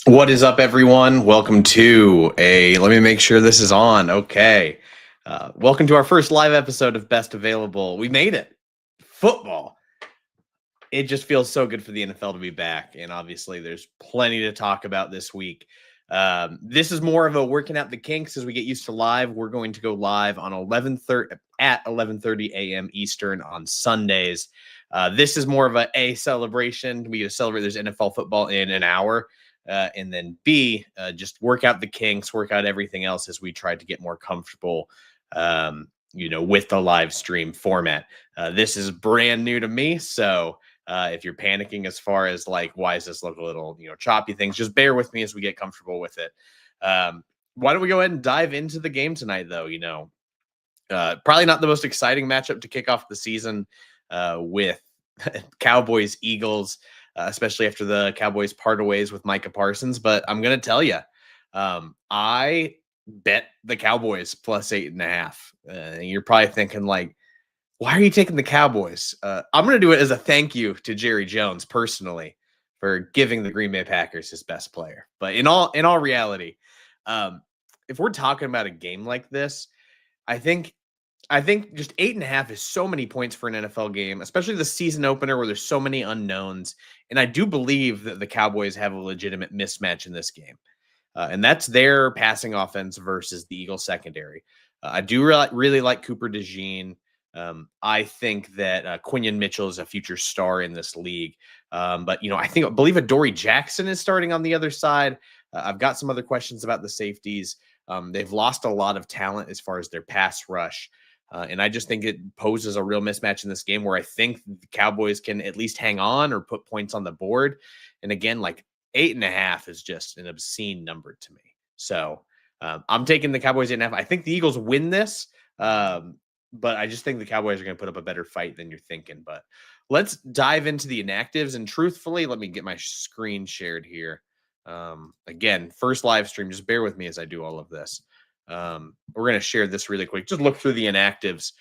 What is up, everyone? Welcome to let me make sure this is on. Okay. Welcome to our first live episode of Best Available. We made it. Football. It just feels so good for the NFL to be back. And obviously, there's plenty to talk about this week. This is more of a working out the kinks as we get used to live. We're going to go live on 11:30 a.m. Eastern on Sundays. This is more of a celebration. We get to celebrate there's NFL football in an hour. And then B, just work out the kinks, work out everything else as we try to get more comfortable, with the live stream format. This is brand new to me. So if you're panicking as far as like, why does this look a little, choppy things, just bear with me as we get comfortable with it. Why don't we go ahead and dive into the game tonight, though? Probably not the most exciting matchup to kick off the season with Cowboys, Eagles, especially after the Cowboys part ways with Micah Parsons. But I'm going to tell you, I bet the Cowboys plus 8.5. You're probably thinking, like, why are you taking the Cowboys? I'm going to do it as a thank you to Jerry Jones personally for giving the Green Bay Packers his best player. But in all reality, if we're talking about a game like this, I think just 8.5 is so many points for an NFL game, especially the season opener where there's so many unknowns. And I do believe that the Cowboys have a legitimate mismatch in this game. And that's their passing offense versus the Eagles secondary. I do really like Cooper DeJean. I think that Quinion Mitchell is a future star in this league. But I believe Adoree Jackson is starting on the other side. I've got some other questions about the safeties. They've lost a lot of talent as far as their pass rush. And I just think it poses a real mismatch in this game where I think the Cowboys can at least hang on or put points on the board. And again, like 8.5 is just an obscene number to me. So I'm taking the Cowboys 8.5. I think the Eagles win this, but I just think the Cowboys are going to put up a better fight than you're thinking. But let's dive into the inactives. And truthfully, let me get my screen shared here. Again, first live stream. Just bear with me as I do all of this. We're going to share this really quick. Just look through the inactives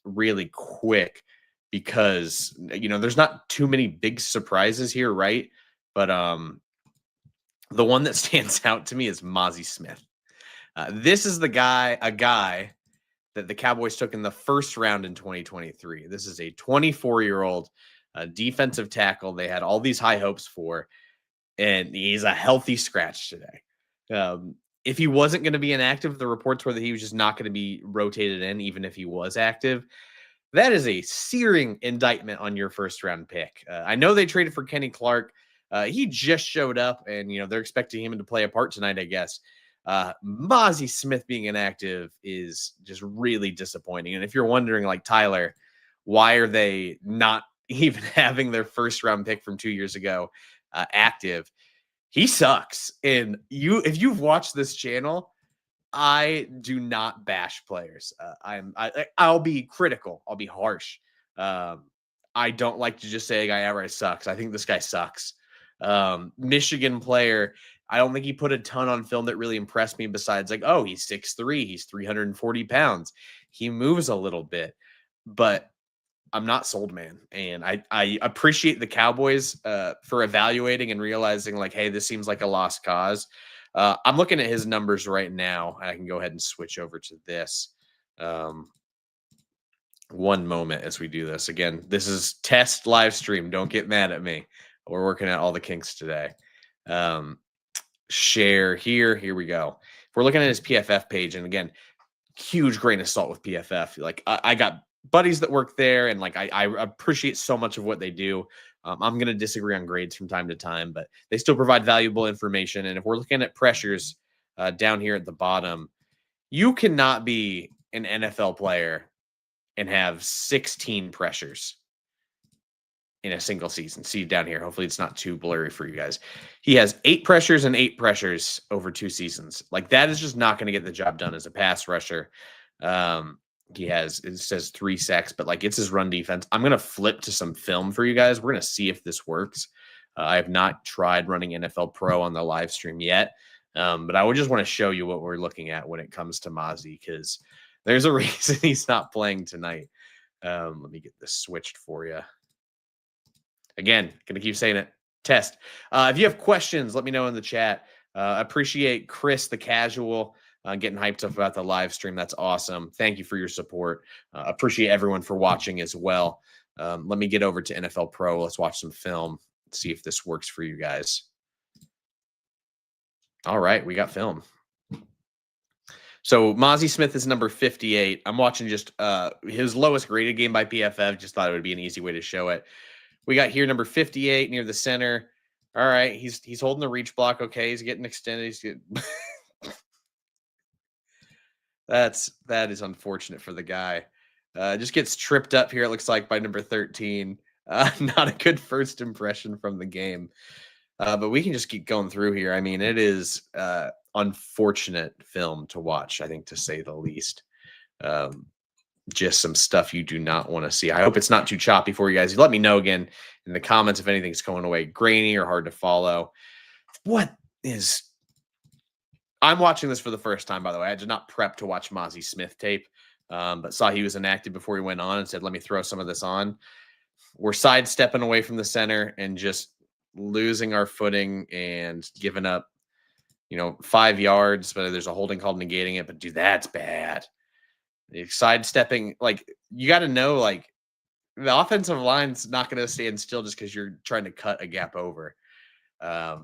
really quick because, there's not too many big surprises here, right? But the one that stands out to me is Mozzie Smith. This is a guy that the Cowboys took in the first round in 2023. This is a 24-year-old defensive tackle they had all these high hopes for, and he's a healthy scratch today. If he wasn't going to be inactive, the reports were that he was just not going to be rotated in, even if he was active. That is a searing indictment on your first round pick. I know they traded for Kenny Clark. He just showed up, and they're expecting him to play a part tonight, I guess. Mozzie Smith being inactive is just really disappointing. And if you're wondering, like, Tyler, why are they not even having their first round pick from 2 years ago active? He sucks. And if you've watched this channel, I do not bash players. I'll be critical. I'll be harsh. I don't like to just say a guy outright sucks. I think this guy sucks. Michigan player. I don't think he put a ton on film that really impressed me besides like, oh, he's 6'3", he's 340 pounds. He moves a little bit, but I'm not sold, man. And I appreciate the Cowboys for evaluating and realizing like, hey, this seems like a lost cause. I'm looking at his numbers right now. I can go ahead and switch over to this. One moment as we do this. Again, this is test live stream. Don't get mad at me. We're working out all the kinks today. Share here. Here we go. If we're looking at his PFF page, and again, huge grain of salt with PFF. Like I got buddies that work there, and like I appreciate so much of what they do. I'm going to disagree on grades from time to time, but they still provide valuable information. And if we're looking at pressures down here at the bottom, you cannot be an NFL player and have 16 pressures in a single season. See down here. Hopefully it's not too blurry for you guys. He has 8 pressures and 8 pressures over 2 seasons. Like that is just not going to get the job done as a pass rusher. It says 3 sacks, but like it's his run defense. I'm going to flip to some film for you guys. We're going to see if this works. I have not tried running NFL Pro on the live stream yet. But I would just want to show you what we're looking at when it comes to Mozzie, because there's a reason he's not playing tonight. Let me get this switched for you. Again, going to keep saying it. Test. If you have questions, let me know in the chat. Appreciate Chris, the casual, getting hyped up about the live stream. That's awesome. Thank you for your support. Appreciate everyone for watching as well. Let me get over to NFL Pro. Let's watch some film. See if this works for you guys. All right, we got film. So Mozzie Smith is number 58. I'm watching just his lowest graded game by PFF. Just thought it would be an easy way to show it. We got here number 58 near the center. All right, he's holding the reach block. Okay, he's getting extended. He's getting that is unfortunate for the guy. Just gets tripped up here. It looks like by number 13. Not a good first impression from the game. But we can just keep going through here. I mean, it is unfortunate film to watch, I think, to say the least. Just some stuff you do not want to see. I hope it's not too choppy for you guys. Let me know again in the comments if anything's going away grainy or hard to follow. I'm watching this for the first time, by the way. I did not prep to watch Mozzie Smith tape, but saw he was inactive before he went on and said, let me throw some of this on. We're sidestepping away from the center and just losing our footing and giving up, 5 yards, but there's a holding called negating it. But dude, that's bad. Sidestepping, you got to know, the offensive line's not going to stand still just because you're trying to cut a gap over. I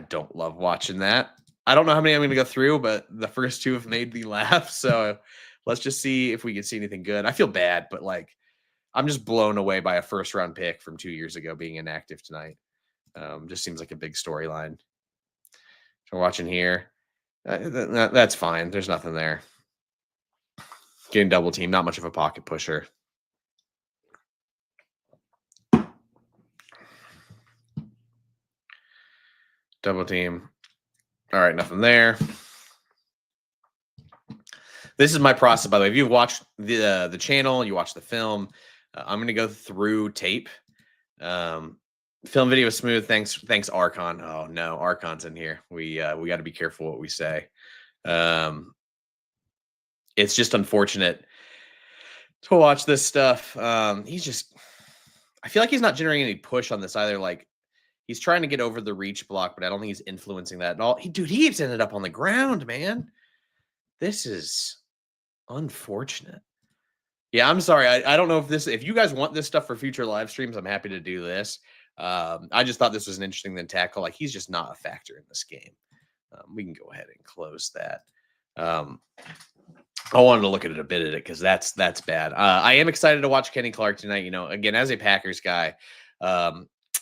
don't love watching that. I don't know how many I'm going to go through, but the first two have made me laugh. So let's just see if we can see anything good. I feel bad, but I'm just blown away by a first round pick from 2 years ago being inactive tonight. Just seems like a big storyline. So we're watching here. That's fine. There's nothing there. Getting double team, not much of a pocket pusher. Double team. All right, nothing there. This is my process, by the way. If you've watched the channel, you watch the film, I'm going to go through tape. Film video is smooth. Thanks, Archon. Oh no, Archon's in here. We got to be careful what we say. It's just unfortunate to watch this stuff. I feel like he's not generating any push on this either. He's trying to get over the reach block, but I don't think he's influencing that at all. He just ended up on the ground, man. This is unfortunate. Yeah, I'm sorry. I don't know if you guys want this stuff for future live streams, I'm happy to do this. I just thought this was an interesting tackle. He's just not a factor in this game. We can go ahead and close that. I wanted to look at it a bit at it because that's bad. I am excited to watch Kenny Clark tonight. Again, as a Packers guy,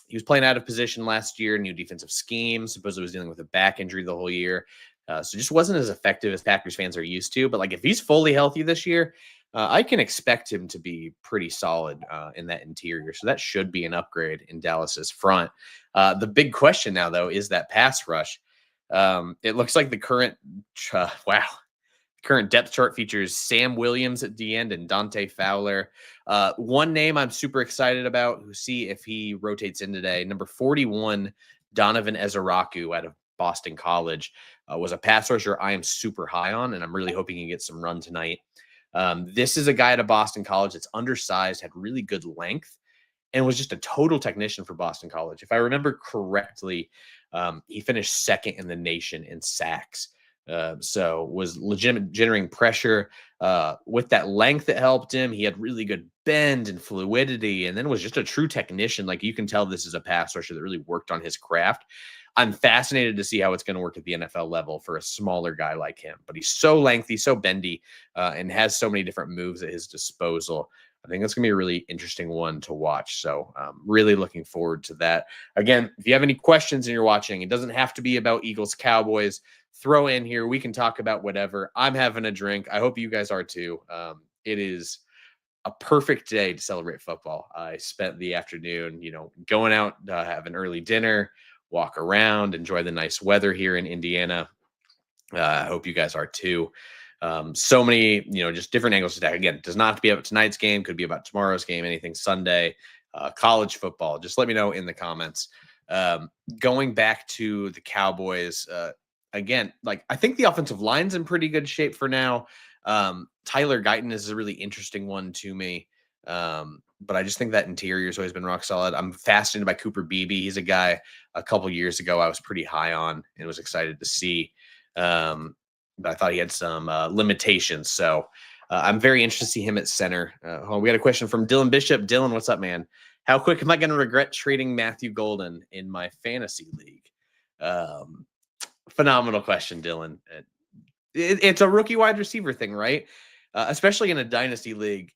he was playing out of position last year, new defensive scheme. Supposedly was dealing with a back injury the whole year. So just wasn't as effective as Packers fans are used to. But if he's fully healthy this year, I can expect him to be pretty solid in that interior. So that should be an upgrade in Dallas's front. The big question now, though, is that pass rush. It looks like the current depth chart features Sam Williams at the end and Dante Fowler. One name I'm super excited about, see if he rotates in today. Number 41, Donovan Ezeraku out of Boston College, was a pass rusher I am super high on, and I'm really hoping he gets some run tonight. This is a guy at a Boston College that's undersized, had really good length, and was just a total technician for Boston College. If I remember correctly, he finished second in the nation in sacks. So was legitimate generating pressure with that length that helped him. He had really good bend and fluidity, and then was just a true technician. You can tell this is a pass rusher that really worked on his craft. I'm fascinated to see how it's going to work at the NFL level for a smaller guy like him. But he's so lengthy, so bendy, and has so many different moves at his disposal. I think that's going to be a really interesting one to watch. So really looking forward to that. Again, if you have any questions and you're watching, it doesn't have to be about Eagles, Cowboys. Throw in here. We can talk about whatever. I'm having a drink. I hope you guys are too. It is a perfect day to celebrate football. I spent the afternoon, going out, have an early dinner, walk around, enjoy the nice weather here in Indiana. I hope you guys are too. So many, just different angles to attack. Again, it does not have to be about tonight's game, could be about tomorrow's game, anything Sunday, college football. Just let me know in the comments. Going back to the Cowboys, again, I think the offensive line's in pretty good shape for now. Tyler Guyton is a really interesting one to me. but I just think that interior has always been rock solid. I'm fascinated by Cooper Beebe. He's a guy a couple years ago I was pretty high on and was excited to see. But I thought he had some limitations. So I'm very interested to see him at center. We got a question from Dylan Bishop. Dylan, what's up, man? How quick am I going to regret trading Matthew Golden in my fantasy league? Phenomenal question, Dylan. It's a rookie wide receiver thing, right? Especially in a dynasty league.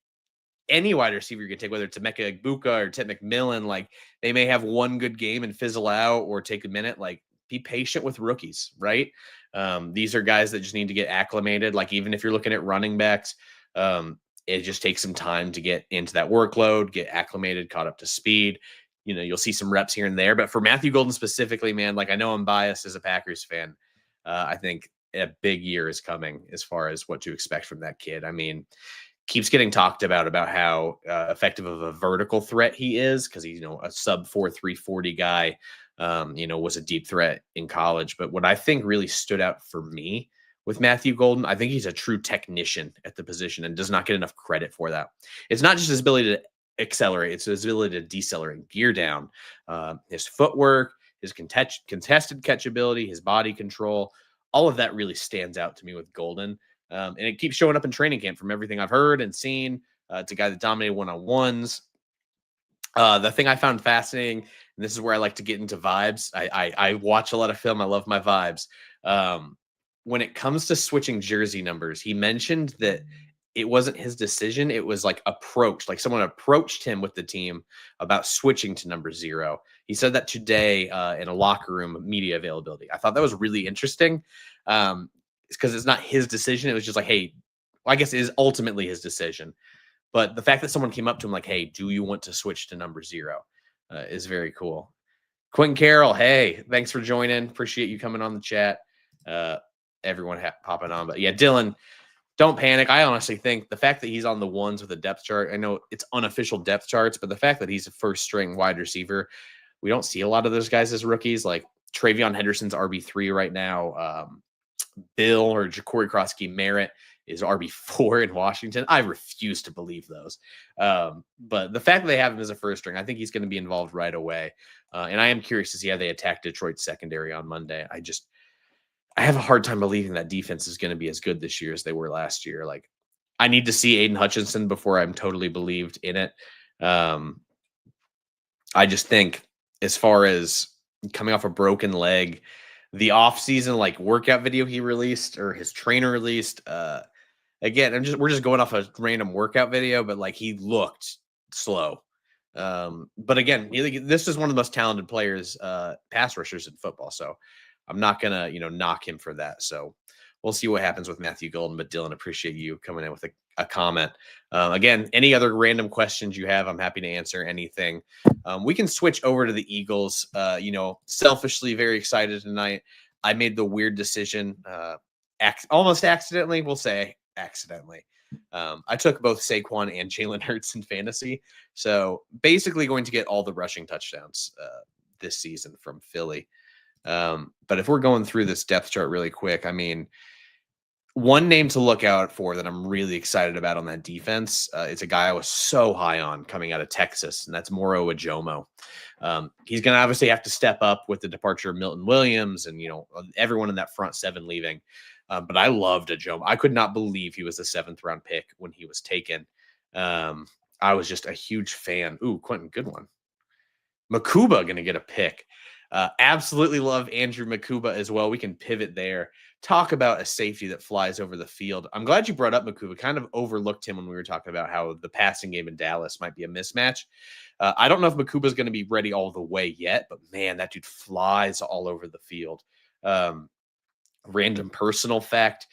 Any wide receiver you can take, whether it's Emeka Egbuka or Ted McMillan, like they may have one good game and fizzle out or take a minute. Like, be patient with rookies, right? These are guys that just need to get acclimated. Like, even if you're looking at running backs, it just takes some time to get into that workload, get acclimated, caught up to speed. You'll see some reps here and there. But for Matthew Golden specifically, man, like, I know I'm biased as a Packers fan. I think a big year is coming as far as what to expect from that kid. I mean, keeps getting talked about how effective of a vertical threat he is, because he's a sub 4.3 40 guy. Was a deep threat in college. But what I think really stood out for me with Matthew Golden, I think he's a true technician at the position and does not get enough credit for that. It's not just his ability to accelerate; it's his ability to decelerate, gear down, his footwork, his contested catchability, his body control. All of that really stands out to me with Golden. And it keeps showing up in training camp from everything I've heard and seen. It's a guy that dominated one-on-ones. The thing I found fascinating, and this is where I like to get into vibes. I watch a lot of film. I love my vibes. When it comes to switching jersey numbers, he mentioned that it wasn't his decision. It was like approached, like someone approached him with the team about switching to number 0. He said that today in a locker room media availability. I thought that was really interesting. Because it's not his decision. It was just like, hey, I guess it is ultimately his decision. But the fact that someone came up to him like, hey, do you want to switch to number 0 is very cool. Quentin Carroll, hey, thanks for joining. Appreciate you coming on the chat. Everyone popping on. But yeah, Dylan, don't panic. I honestly think the fact that he's on the ones with a depth chart, I know it's unofficial depth charts, but the fact that he's a first string wide receiver, we don't see a lot of those guys as rookies. Like Travion Henderson's RB3 right now. Bill or Ja'Cory Cross-Merritt is RB4 in Washington. I refuse to believe those. But the fact that they have him as a first string, I think he's going to be involved right away. And I am curious to see how they attack Detroit's secondary on Monday. I have a hard time believing that defense is going to be as good this year as they were last year. Like, I need to see Aiden Hutchinson before I'm totally believed in it. I just think as far as coming off a broken leg, the offseason like workout video he released or his trainer released, again, we're just going off a random workout video, but like he looked slow. But again, this is one of the most talented players, pass rushers in football. So I'm not gonna, knock him for that. So we'll see what happens with Matthew Golden. But Dylan, appreciate you coming in with a comment. Again, any other random questions you have, I'm happy to answer anything. We can switch over to the Eagles. Selfishly very excited tonight. I made the weird decision, almost accidentally. We'll say accidentally. I took both Saquon and Jalen Hurts in fantasy. So basically going to get all the rushing touchdowns this season from Philly. But if we're going through this depth chart really quick, I mean, one name to look out for that I'm really excited about on that defense is a guy I was so high on coming out of Texas, and that's Moro Ajomo. He's going to obviously have to step up with the departure of Milton Williams and, everyone in that front 7 leaving. But I loved Ajomo. I could not believe he was the 7th round pick when he was taken. I was just a huge fan. Ooh, Quentin, good one. Makuba going to get a pick. Absolutely love Andrew Makuba as well. We can pivot there. Talk about a safety that flies over the field. I'm glad you brought up Makuba. Kind of overlooked him when we were talking about how the passing game in Dallas might be a mismatch. I don't know if Makuba is going to be ready all the way yet, but man, that dude flies all over the field. Random personal fact.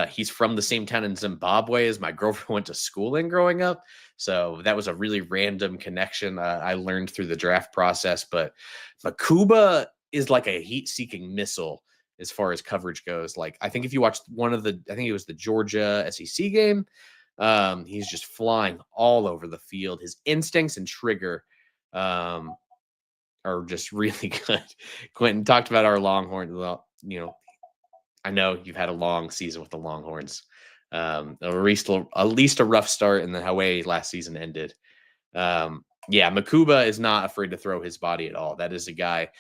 He's from the same town in Zimbabwe as my girlfriend went to school in growing up. So that was a really random connection I learned through the draft process. But Makuba is like a heat-seeking missile as far as coverage goes. Like, I think if you watched I think it was the Georgia SEC game, he's just flying all over the field. His instincts and trigger are just really good. Quentin talked about our Longhorns. Well, I know you've had a long season with the Longhorns. At least a rough start, and the way last season ended. Yeah, Makuba is not afraid to throw his body at all. That is a guy.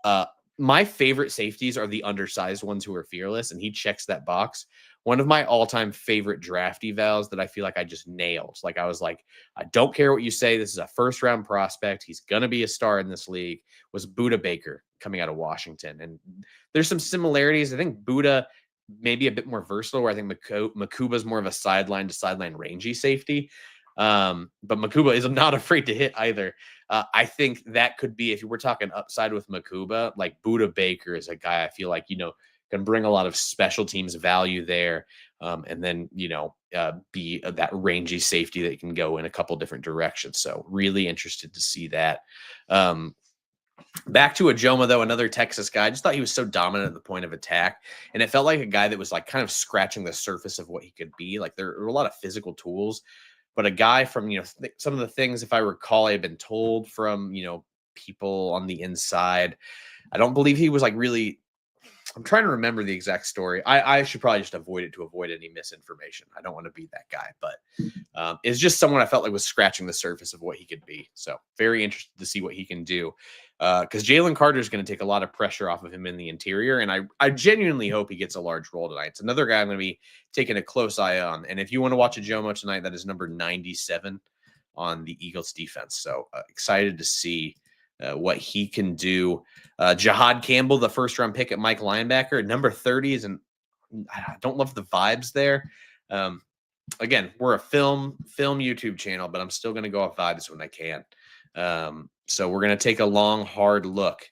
Uh, my favorite safeties are the undersized ones who are fearless, and he checks that box. One of my all-time favorite draft evals that I feel like I just nailed. Like I was like, I don't care what you say. This is a first-round prospect. He's gonna be a star in this league. Was Buda Baker coming out of Washington, and there's some similarities. I think Buda maybe a bit more versatile. Where I think Makuba's more of a sideline to sideline rangy safety. But Makuba is not afraid to hit either. I think that could be, if you were talking upside with Makuba, like Buda Baker is a guy I feel like, can bring a lot of special teams value there. And then, be that rangy safety that can go in a couple different directions. So really interested to see that. Back to Ajoma, though, another Texas guy. I just thought he was so dominant at the point of attack. And it felt like a guy that was like kind of scratching the surface of what he could be. Like there were a lot of physical tools, but a guy from, some of the things, if I recall, I had been told from, people on the inside. I don't believe he was like really. I'm trying to remember the exact story. I should probably just avoid it to avoid any misinformation. I don't want to be that guy, but it's just someone I felt like was scratching the surface of what he could be. So very interested to see what he can do, because Jalen Carter is going to take a lot of pressure off of him in the interior, and I genuinely hope he gets a large role tonight. It's another guy I'm going to be taking a close eye on. And if you want to watch a Jomo tonight, that is number 97 on the Eagles defense. So excited to see what he can do. Jihad Campbell, the first round pick at Mike linebacker, number 30 is I don't love the vibes there. Again, we're a film YouTube channel, but I'm still going to go off vibes when I can. So we're going to take a long, hard look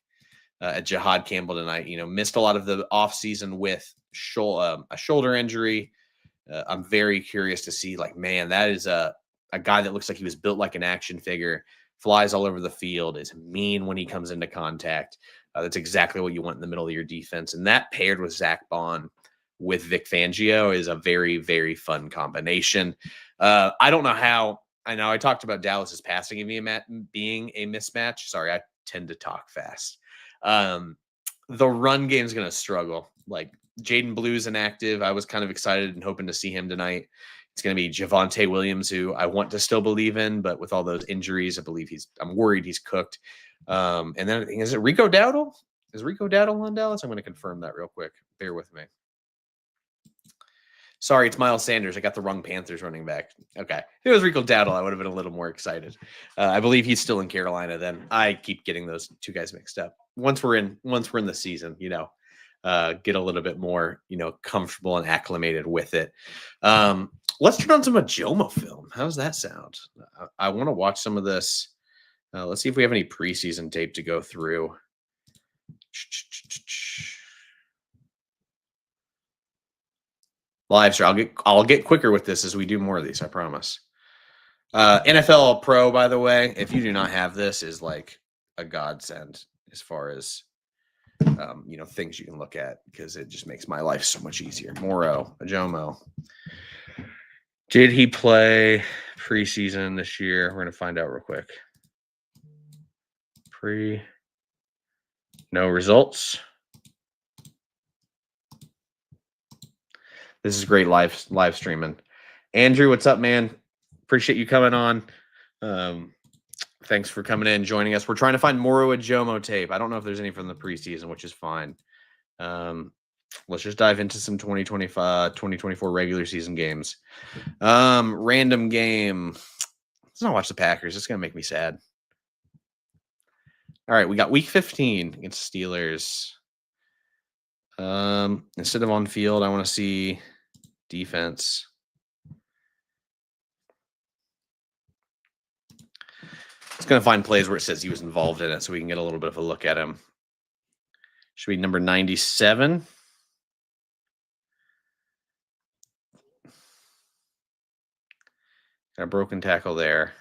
at Jihad Campbell tonight. Missed a lot of the offseason with a shoulder injury. I'm very curious to see, like, man, that is a guy that looks like he was built like an action figure. Flies all over the field, is mean when he comes into contact. That's exactly what you want in the middle of your defense. And that paired with Zach Bond with Vic Fangio is a very, very fun combination. I don't know how. I know I talked about Dallas's passing being a mismatch. Sorry, I tend to talk fast. The run game is going to struggle. Like Jaden Blue's inactive. I was kind of excited and hoping to see him tonight. It's going to be Javonte Williams, who I want to still believe in, but with all those injuries, I'm worried he's cooked. And then is it Rico Dowdle? Is Rico Dowdle on Dallas? I'm going to confirm that real quick. Bear with me. Sorry, it's Miles Sanders. I got the wrong Panthers running back. Okay. If it was Rico Dowdle, I would have been a little more excited. I believe he's still in Carolina then. I keep getting those two guys mixed up. Once we're in the season, get a little bit more, comfortable and acclimated with it. Let's turn on some Ajoma film. How does that sound? I want to watch some of this. Let's see if we have any preseason tape to go through. Live stream. I'll get quicker with this as we do more of these, I promise. NFL Pro, by the way, if you do not have this, is like a godsend as far as things you can look at, because it just makes my life so much easier. Moro, Ajomo. Did he play preseason this year? We're going to find out real quick. No results. This is great live streaming. Andrew, what's up, man? Appreciate you coming on. Thanks for coming in, joining us. We're trying to find Moro Ajomo tape. I don't know if there's any from the preseason, which is fine. Let's just dive into some 2024 regular season games. Random game. Let's not watch the Packers. It's going to make me sad. All right, we got week 15 against Steelers. Instead of on field, I want to see defense. It's going to find plays where it says he was involved in it so we can get a little bit of a look at him. Should be number 97. Got a broken tackle there.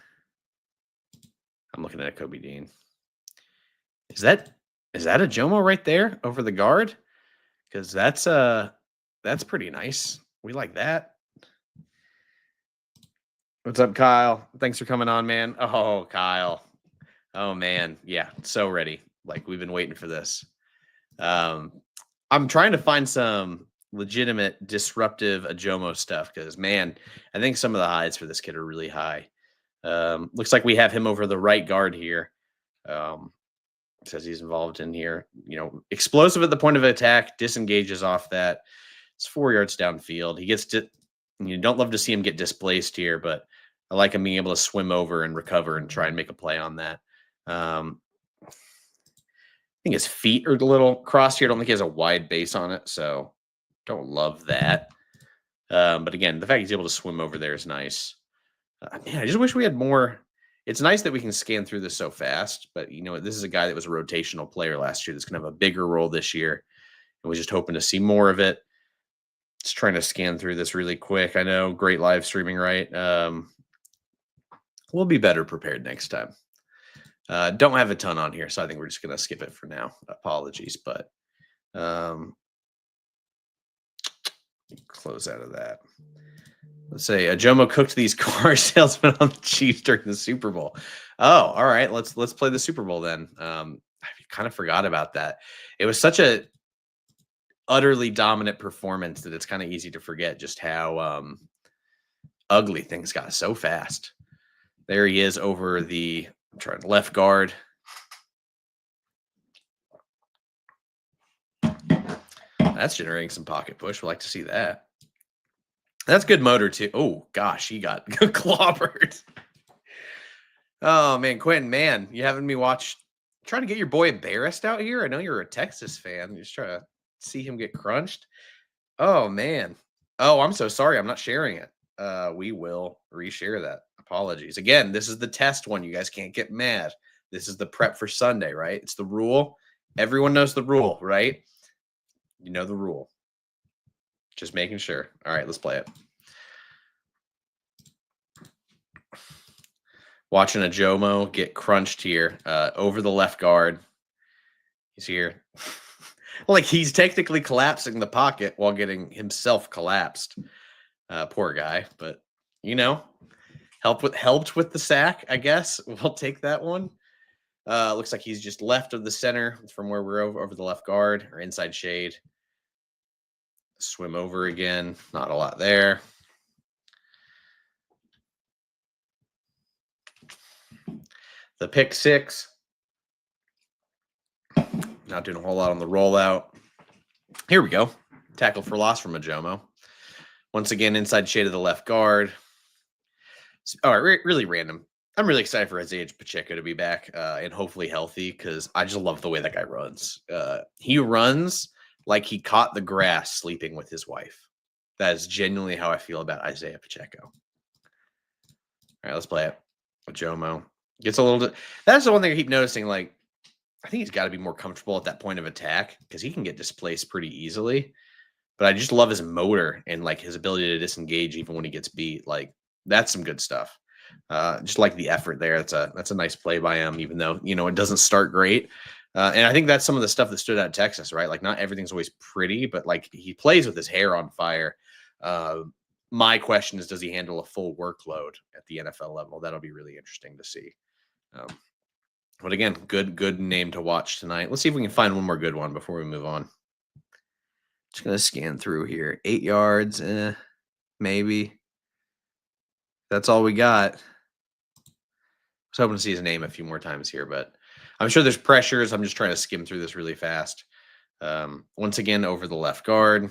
I'm looking at Kobe Dean. Is that Ajomo right there over the guard? Because that's pretty nice. We like that. What's up, Kyle? Thanks for coming on, man. Oh, Kyle. Oh, man. Yeah, so ready. Like, we've been waiting for this. I'm trying to find some legitimate disruptive Ajomo stuff because, man, I think some of the highs for this kid are really high. Looks like we have him over the right guard here. Says he's involved in here. Explosive at the point of attack, disengages off that. It's 4 yards downfield. He gets to. You don't love to see him get displaced here, but I like him being able to swim over and recover and try and make a play on that. I think his feet are a little crossed here. I don't think he has a wide base on it, so don't love that. But again, the fact he's able to swim over there is nice. Man, I just wish we had more. It's nice that we can scan through this so fast, but this is a guy that was a rotational player last year that's going to have a bigger role this year, and we're just hoping to see more of it. Just trying to scan through this really quick. I know, great live streaming, right? We'll be better prepared next time. Don't have a ton on here, so I think we're just going to skip it for now. Apologies, but close out of that. Let's say Jomo cooked these car salesmen on the Chiefs during the Super Bowl. Oh, all right. Let's play the Super Bowl then. I kind of forgot about that. It was such a utterly dominant performance that it's kind of easy to forget just how ugly things got so fast. There he is over the left guard. That's generating some pocket push. We'd like to see that. That's good motor too. Oh gosh, he got clobbered. Oh man, Quentin, man, you having me trying to get your boy embarrassed out here? I know you're a Texas fan. You're just trying to see him get crunched. Oh man. Oh, I'm so sorry. I'm not sharing it. We will reshare that. Apologies. Again, this is the test one. You guys can't get mad. This is the prep for Sunday, right? It's the rule. Everyone knows the rule, right? You know the rule. Just making sure. All right, let's play it. Watching a Jomo get crunched here over the left guard. He's here. Like he's technically collapsing the pocket while getting himself collapsed. Poor guy, but helped with the sack, I guess. We'll take that one. Looks like he's just left of the center from where we're over the left guard or inside shade. Swim over again. Not a lot there. The pick six. Not doing a whole lot on the rollout. Here we go. Tackle for loss from Ajomo. Once again, inside shade of the left guard. All right, really random. I'm really excited for Isaiah Pacheco to be back and hopefully healthy because I just love the way that guy runs. He runs like he caught the grass sleeping with his wife. That is genuinely how I feel about Isaiah Pacheco. All right, let's play it. Jomo gets a little. That's the one thing I keep noticing. Like, I think he's got to be more comfortable at that point of attack because he can get displaced pretty easily. But I just love his motor and like his ability to disengage even when he gets beat. Like, that's some good stuff. Just like the effort there. That's a nice play by him, even though it doesn't start great. And I think that's some of the stuff that stood out in Texas, right? Like not everything's always pretty, but like he plays with his hair on fire. My question is, does he handle a full workload at the NFL level? That'll be really interesting to see. But again, good name to watch tonight. Let's see if we can find one more good one before we move on. Just going to scan through here. 8 yards, maybe. That's all we got. I was hoping to see his name a few more times here, but I'm sure there's pressures. I'm just trying to skim through this really fast. Once again, over the left guard.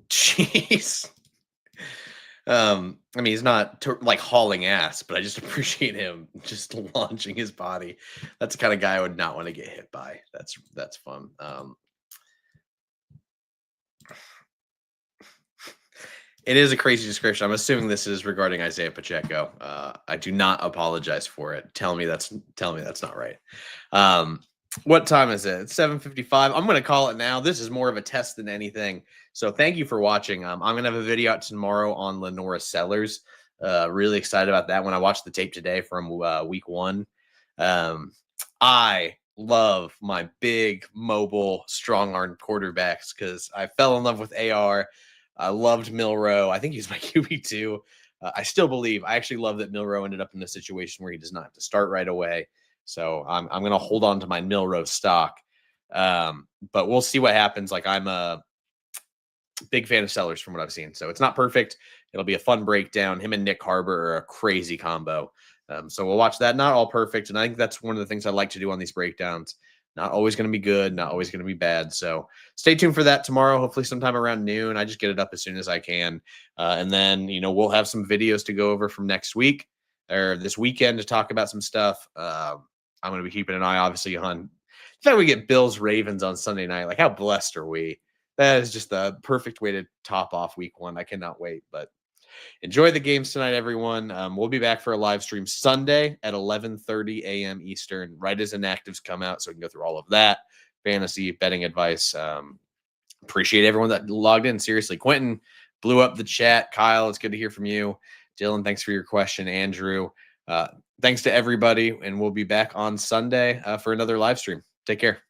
Jeez. I mean, he's not like hauling ass, but I just appreciate him just launching his body. That's the kind of guy I would not want to get hit by. That's fun. It is a crazy description. I'm assuming this is regarding Isaiah Pacheco. I do not apologize for it. Tell me that's not right. What time is it? It's 7:55. I'm going to call it now. This is more of a test than anything. So thank you for watching. I'm going to have a video out tomorrow on Lenora Sellers. Really excited about that. When I watched the tape today from week 1, I love my big, mobile, strong-armed quarterbacks because I fell in love with AR. I loved Milroe. I think he's my QB2. I still believe. I actually love that Milroe ended up in a situation where he does not have to start right away. So I'm going to hold on to my Milroe stock. But we'll see what happens. Like I'm Big fan of Sellers from what I've seen. So it's not perfect. It'll be a fun breakdown. Him and Nick Harbor are a crazy combo. So we'll watch that. Not all perfect. And I think that's one of the things I like to do on these breakdowns. Not always going to be good, not always going to be bad. So stay tuned for that tomorrow, hopefully sometime around noon. I just get it up as soon as I can. And then, we'll have some videos to go over from next week or this weekend to talk about some stuff. I'm going to be keeping an eye, obviously, on the fact we get Bills Ravens on Sunday night. Like, how blessed are we? That is just the perfect way to top off week one. I cannot wait. But enjoy the games tonight, everyone. We'll be back for a live stream Sunday at 11:30 a.m. Eastern, right as inactives come out, so we can go through all of that fantasy betting advice. Appreciate everyone that logged in. Seriously, Quentin blew up the chat. Kyle, it's good to hear from you. Dylan, thanks for your question. Andrew, thanks to everybody, and we'll be back on Sunday for another live stream. Take care.